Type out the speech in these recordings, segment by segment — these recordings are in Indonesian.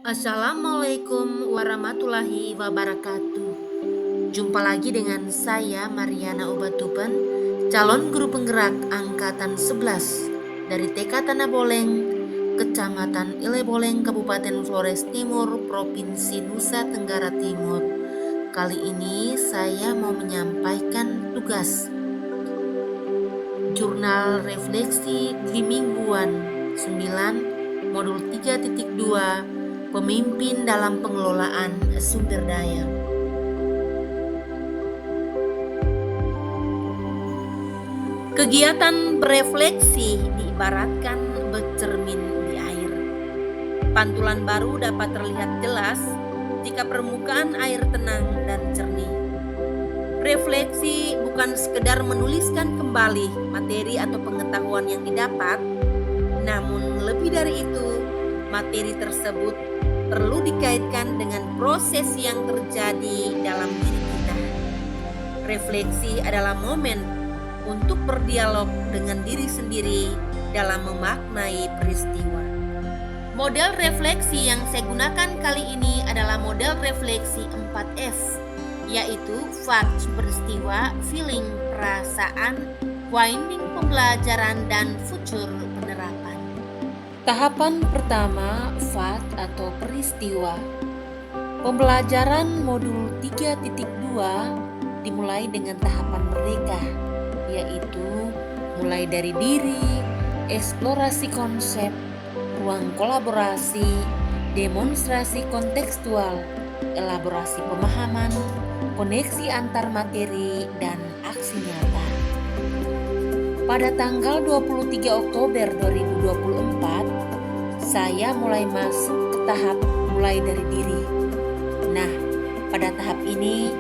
Assalamualaikum warahmatullahi wabarakatuh. Jumpa lagi dengan saya Mariana Obatuban, calon guru penggerak angkatan 11 dari TK Tanah Boleng, Kecamatan Ileboleng, Kabupaten Flores Timur, Provinsi Nusa Tenggara Timur. Kali ini saya mau menyampaikan tugas Jurnal Refleksi Mingguan 9 Modul 3.2 Pemimpin dalam Pengelolaan Sumber Daya. Kegiatan berefleksi diibaratkan bercermin di air. Pantulan baru dapat terlihat jelas jika permukaan air tenang dan jernih. Refleksi bukan sekedar menuliskan kembali materi atau pengetahuan yang didapat, namun lebih dari itu, materi tersebut perlu dikaitkan dengan proses yang terjadi dalam diri kita. Refleksi adalah momen untuk berdialog dengan diri sendiri dalam memaknai peristiwa. Model refleksi yang saya gunakan kali ini adalah model refleksi 4S, yaitu fact peristiwa, feeling perasaan, finding pembelajaran, dan future penerapan. Tahapan pertama, fact atau peristiwa. Pembelajaran modul 3.2 dimulai dengan tahapan merdeka, yaitu mulai dari diri, eksplorasi konsep, ruang kolaborasi, demonstrasi kontekstual, elaborasi pemahaman, koneksi antar materi, dan aksi nyata. Pada tanggal 23 Oktober 2024, saya mulai masuk ke tahap mulai dari diri. Nah, pada tahap ini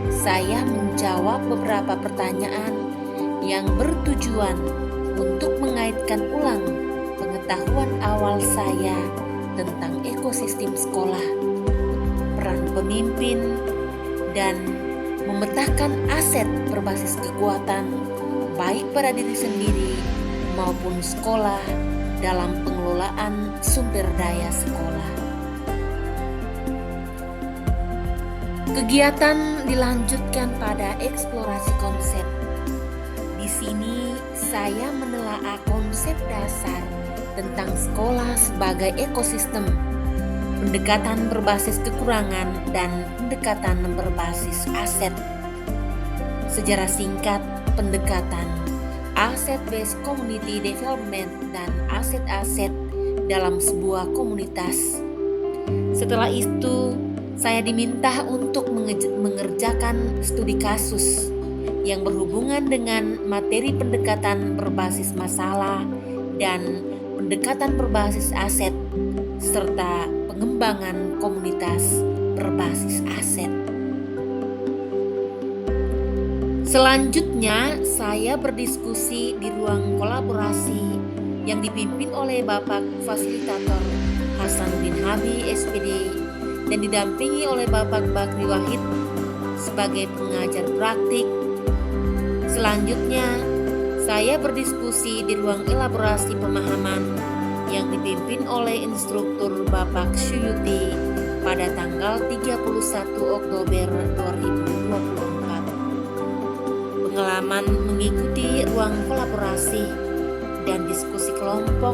saya menjawab beberapa pertanyaan yang bertujuan untuk mengaitkan ulang pengetahuan awal saya tentang ekosistem sekolah, peran pemimpin, dan memetakan aset berbasis kekuatan baik pada diri sendiri maupun sekolah dalam pengelolaan sumber daya sekolah. Kegiatan dilanjutkan pada eksplorasi konsep. Di sini saya menelaah konsep dasar tentang sekolah sebagai ekosistem, pendekatan berbasis kekurangan, dan pendekatan berbasis aset. Sejarah singkat pendekatan asset-based community development dan aset-aset dalam sebuah komunitas. Setelah itu, saya diminta untuk mengerjakan studi kasus yang berhubungan dengan materi pendekatan berbasis masalah dan pendekatan berbasis aset, serta pengembangan komunitas berbasis aset. Selanjutnya, saya berdiskusi di ruang kolaborasi yang dipimpin oleh Bapak Fasilitator Hasanuddin Habi, SPD, dan didampingi oleh Bapak Bakri Wahid sebagai pengajar praktik. Selanjutnya, saya berdiskusi di ruang elaborasi pemahaman yang dipimpin oleh instruktur Bapak Syuyuti pada tanggal 31 Oktober 2024. Pengalaman mengikuti ruang kolaborasi dan diskusi kelompok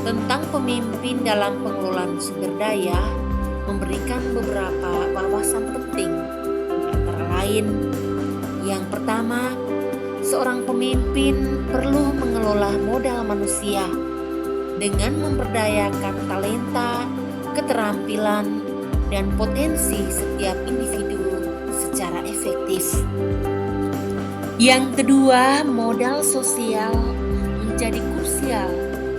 tentang pemimpin dalam pengelolaan sumber daya memberikan beberapa wawasan penting, antara lain: yang pertama, seorang pemimpin perlu mengelola modal manusia dengan memberdayakan talenta, keterampilan, dan potensi setiap individu secara efektif. Yang kedua, modal sosial menjadi krusial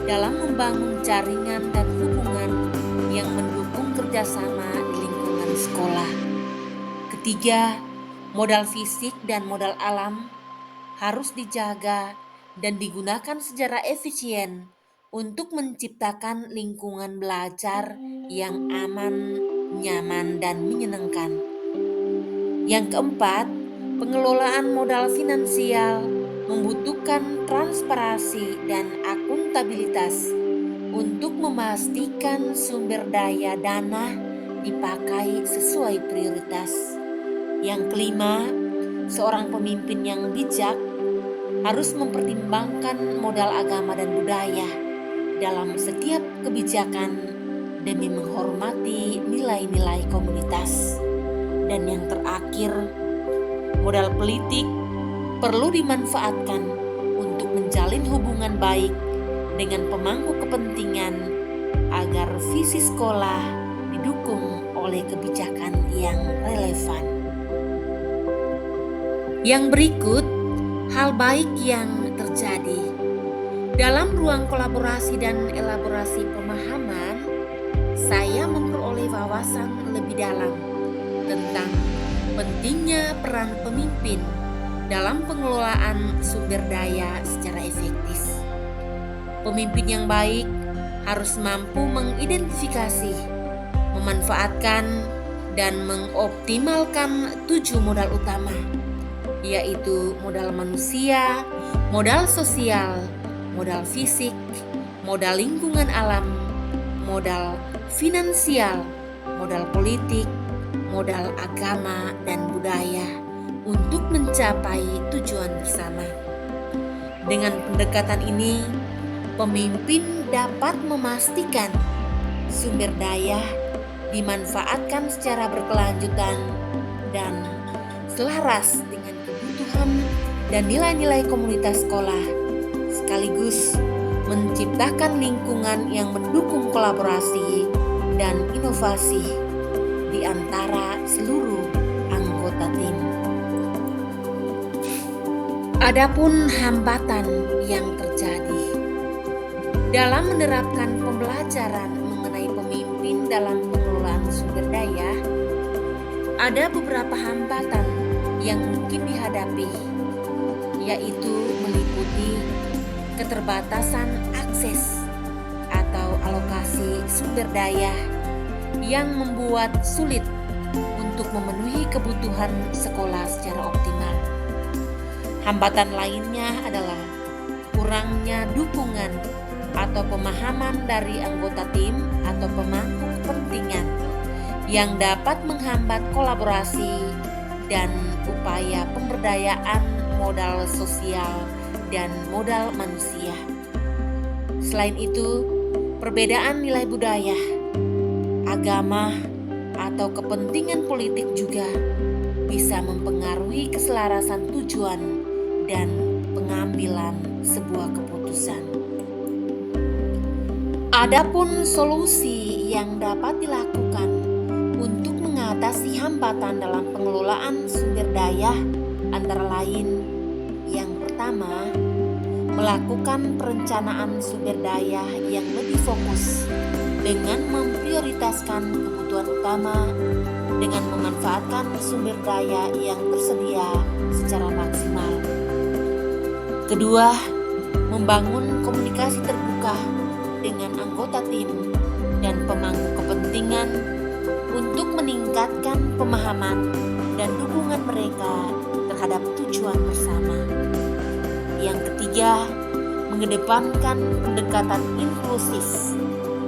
dalam membangun jaringan dan hubungan yang mendukung kerjasama di lingkungan sekolah. Ketiga, modal fisik dan modal alam harus dijaga dan digunakan secara efisien untuk menciptakan lingkungan belajar yang aman, nyaman, dan menyenangkan. Yang keempat, pengelolaan modal finansial membutuhkan transparansi dan akuntabilitas untuk memastikan sumber daya dana dipakai sesuai prioritas. Yang kelima, seorang pemimpin yang bijak harus mempertimbangkan modal agama dan budaya dalam setiap kebijakan demi menghormati nilai-nilai komunitas. Dan yang terakhir, modal politik perlu dimanfaatkan untuk menjalin hubungan baik dengan pemangku kepentingan agar visi sekolah didukung oleh kebijakan yang relevan. Yang berikut hal baik yang terjadi dalam ruang kolaborasi dan elaborasi pemahaman. Saya memperoleh wawasan lebih dalam tentang pentingnya peran pemimpin dalam pengelolaan sumber daya secara efektif. Pemimpin yang baik harus mampu mengidentifikasi, memanfaatkan, dan mengoptimalkan 7 modal utama, yaitu modal manusia, modal sosial, modal fisik, modal lingkungan alam, modal finansial, modal politik, modal agama dan budaya untuk mencapai tujuan bersama. Dengan pendekatan ini, pemimpin dapat memastikan sumber daya dimanfaatkan secara berkelanjutan dan selaras dengan kebutuhan dan nilai-nilai komunitas sekolah, sekaligus menciptakan lingkungan yang mendukung kolaborasi dan inovasi di antara seluruh anggota tim. Adapun hambatan yang terjadi dalam menerapkan pembelajaran mengenai pemimpin dalam pengelolaan sumber daya, ada beberapa hambatan yang mungkin dihadapi, yaitu meliputi keterbatasan akses atau alokasi sumber daya yang membuat sulit untuk memenuhi kebutuhan sekolah secara optimal. Hambatan lainnya adalah kurangnya dukungan atau pemahaman dari anggota tim atau pemangku kepentingan yang dapat menghambat kolaborasi dan upaya pemberdayaan modal sosial dan modal manusia. Selain itu, perbedaan nilai budaya, agama, atau kepentingan politik juga bisa mempengaruhi keselarasan tujuan dan pengambilan sebuah keputusan. Adapun solusi yang dapat dilakukan untuk mengatasi hambatan dalam pengelolaan sumber daya antara lain: yang pertama, melakukan perencanaan sumber daya yang lebih fokus dengan memprioritaskan kebutuhan utama dengan memanfaatkan sumber daya yang tersedia secara maksimal. Kedua, membangun komunikasi terbuka dengan anggota tim dan pemangku kepentingan untuk meningkatkan pemahaman dan dukungan mereka terhadap tujuan bersama. Yang ketiga, mengedepankan pendekatan inklusif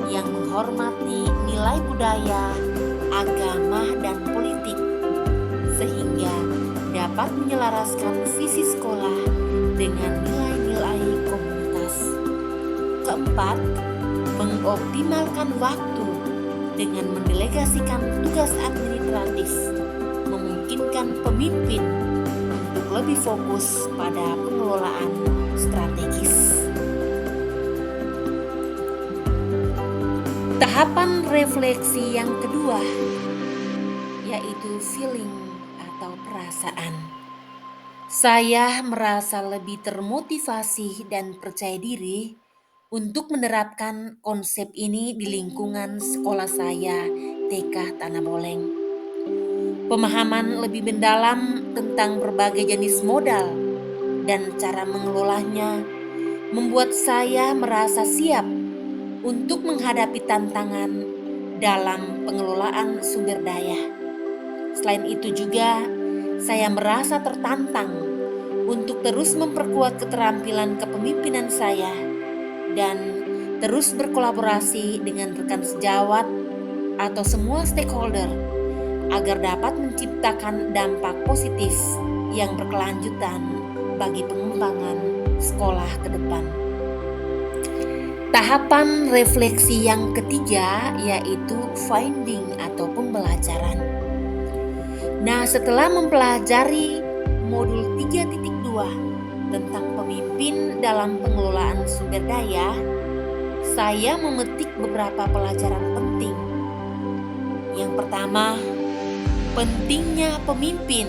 yang menghormati nilai budaya, agama, dan politik sehingga dapat menyelaraskan visi sekolah dengan nilai-nilai komunitas. Keempat, mengoptimalkan waktu dengan mendelegasikan tugas administratif, memungkinkan pemimpin untuk lebih fokus pada pengelolaan strategis. Tahapan refleksi yang kedua yaitu feeling atau perasaan. Saya merasa lebih termotivasi dan percaya diri untuk menerapkan konsep ini di lingkungan sekolah saya, TK Tanah Boleng. Pemahaman lebih mendalam tentang berbagai jenis modal dan cara mengelolanya membuat saya merasa siap untuk menghadapi tantangan dalam pengelolaan sumber daya. Selain itu juga, saya merasa tertantang untuk terus memperkuat keterampilan kepemimpinan saya dan terus berkolaborasi dengan rekan sejawat atau semua stakeholder agar dapat menciptakan dampak positif yang berkelanjutan bagi pengembangan sekolah ke depan. Tahapan refleksi yang ketiga yaitu finding atau pembelajaran. Nah, setelah mempelajari modul 3.2 tentang pemimpin dalam pengelolaan sumber daya, saya memetik beberapa pelajaran penting. Yang pertama, pentingnya pemimpin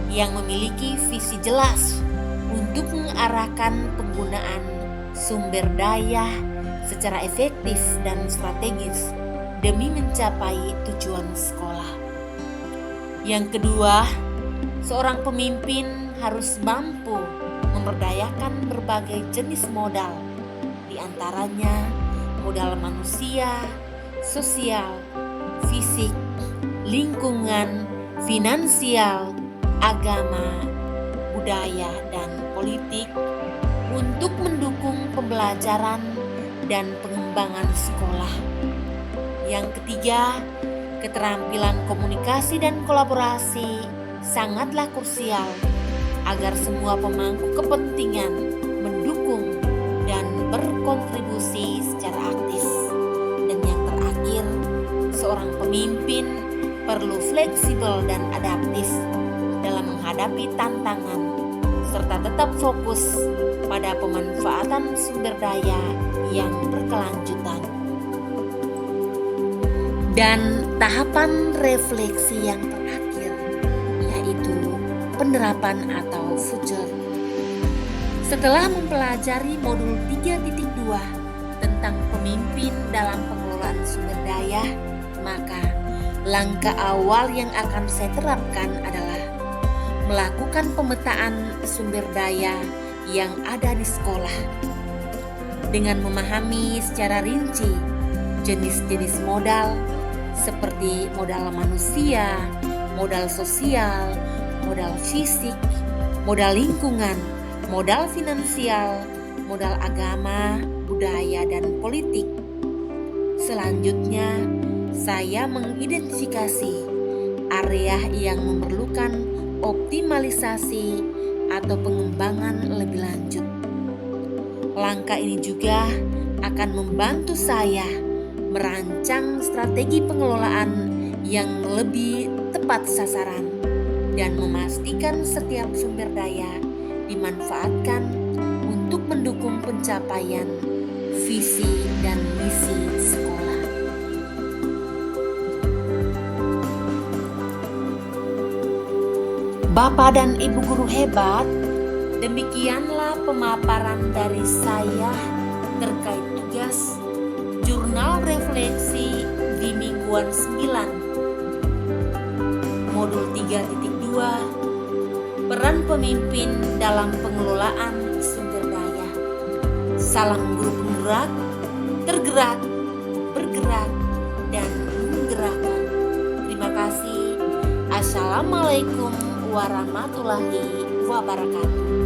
yang memiliki visi jelas untuk mengarahkan penggunaan sumber daya secara efektif dan strategis demi mencapai tujuan sekolah. Yang kedua, seorang pemimpin harus mampu memberdayakan berbagai jenis modal, di antaranya modal manusia, sosial, fisik, lingkungan, finansial, agama, budaya, dan politik untuk mendukung pembelajaran dan pengembangan sekolah. Yang ketiga, keterampilan komunikasi dan kolaborasi sangatlah krusial agar semua pemangku kepentingan mendukung dan berkontribusi secara aktif. Dan yang terakhir, seorang pemimpin perlu fleksibel dan adaptif dalam menghadapi tantangan serta tetap fokus pada pemanfaatan sumber daya yang berkelanjutan. Dan tahapan refleksi yang terakhir yaitu penerapan atau future. Setelah mempelajari modul 3.2 tentang pemimpin dalam pengelolaan sumber daya, maka langkah awal yang akan saya terapkan adalah melakukan pemetaan sumber daya yang ada di sekolah dengan memahami secara rinci jenis-jenis modal seperti modal manusia, modal sosial, modal fisik, modal lingkungan, modal finansial, modal agama, budaya, dan politik. Selanjutnya, saya mengidentifikasi area yang memerlukan optimalisasi atau pengembangan lebih lanjut. Langkah ini juga akan membantu saya merancang strategi pengelolaan yang lebih tepat sasaran dan memastikan setiap sumber daya dimanfaatkan untuk mendukung pencapaian visi dan misi sekolah. Bapak dan Ibu guru hebat, demikianlah pemaparan dari saya terkait tugas jurnal refleksi di mingguan 9 modul 3.2 peran pemimpin dalam pengelolaan sumber daya. Salam guru penggerak, tergerak, bergerak, dan menggerakkan. Terima kasih. Assalamualaikum warahmatullahi wabarakatuh.